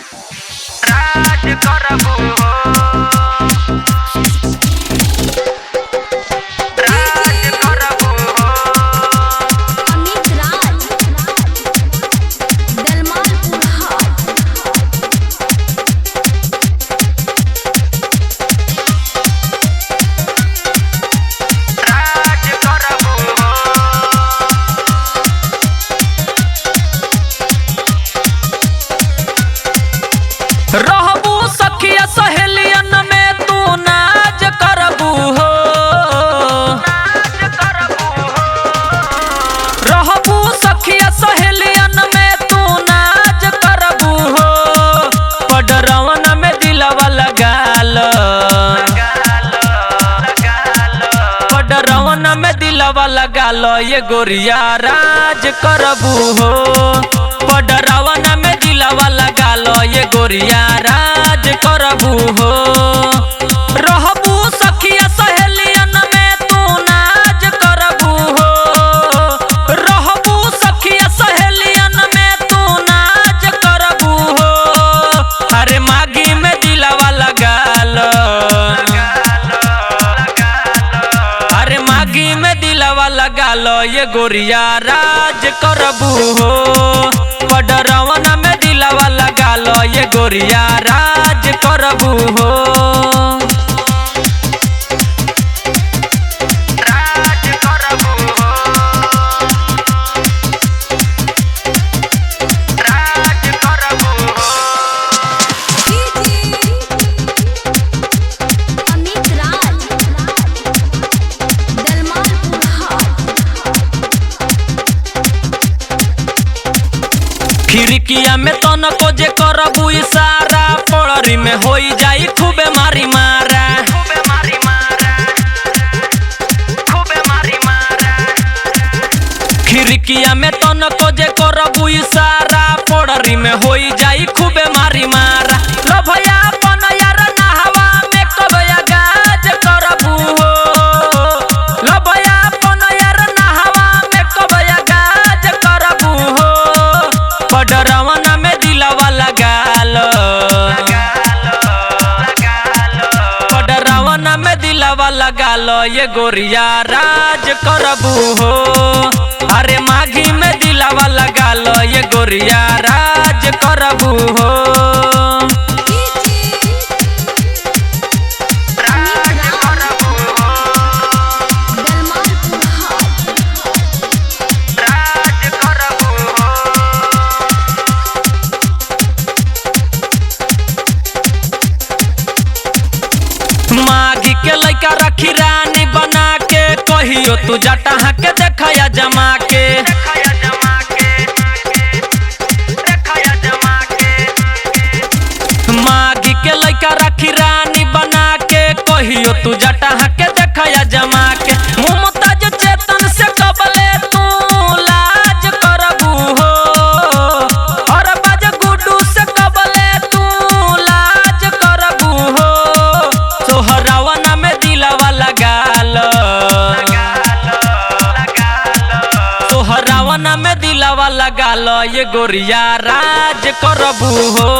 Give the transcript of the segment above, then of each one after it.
राज करबू हो, राज करबू हो। अमित राज दलमालपुर हाट। राज करबू हो, रहबू सखिया सहेलियन में तू नाज करबू हो, नाज करबू हो। रहबू सखिया सहेलियन में तू नाज करबू हो, पडरवन में दिलवा लगाल, पडरवन में दिलवा लगाल ये गोरिया राज करबू हो, पडरवन में दिलवा लगाल ये गोरिया राज करबू हो। रहबू सखिया सहेलियन में तू नाज करबू हो, रहबू सखिया सहेलियन में तू नाज करबू हो। अरे मागी में दिलवा लगाल, अरे मागी में दिलवा लगाल ये गोरिया राज करबू हो, पडरवन में दिलवा लगाल ये गोरिया राज करबू हो। राज करबू हो, राज करबू हो। अमित राज दलमालपुर हाट। खिड़किया में तनको जे करबू इशारा, पड़री में होई जाई खूबे मारी मारा, खूबे मारी मारा, खूबे मारी मारा। खिड़किया में तनको जे करबू इशारा, पड़री में होई जाई खूबे मारी मारा। लो भैया अपन यार नहवा में कबया गाज करबू हो, लो भैया अपन यार नहवा में कबया गाज करबू हो, पडरवन में दिलवा लगाल, पडरवन में दिलवा लगाल ये गोरिया राज करबू हो। अरे माघी में दिलवा लगाल ये गोरिया राज करबू हो। राज करबू हो, दलमालपुर हाट। राज करबू हो। मागी के लइका रखी रानी बना के, कहियो तू जटा के देखया जमा के, देखया जमा के, देखया जमा के। मागी के लइका रखी रानी बना के, कहियो तू जटा के देखया जमा के। मुमताज चेतन से कबले तू लाज करबू हो, और बाज गुड्डू से कबले तू लाज करबू हो। सोहरावन में दिलवा लगाल, सोहरावन में दिलवा लगाल ये गोरिया राज करबू हो,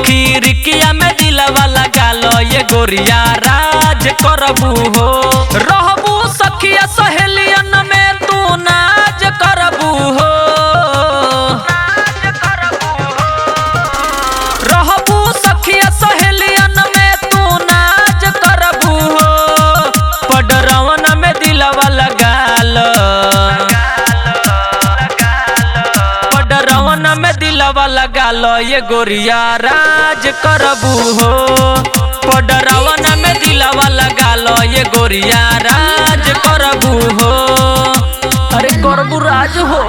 खिड़किया में दिलवा लगाल ये गोरिया राज करबू हो। रहबू सखिया सहेलियन में तू नाज करबू हो, नाज करबू हो। रहबू सखिया सहेलियन में तू नाज करबू हो, पडरवन में दिलवा लगाल, पडरवन में दिलवा लगाल ये गोरिया राज करबू हो, पडरवन में दिलवा लगाल ये गोरिया राज करबू हो। अरे करबू राज हो।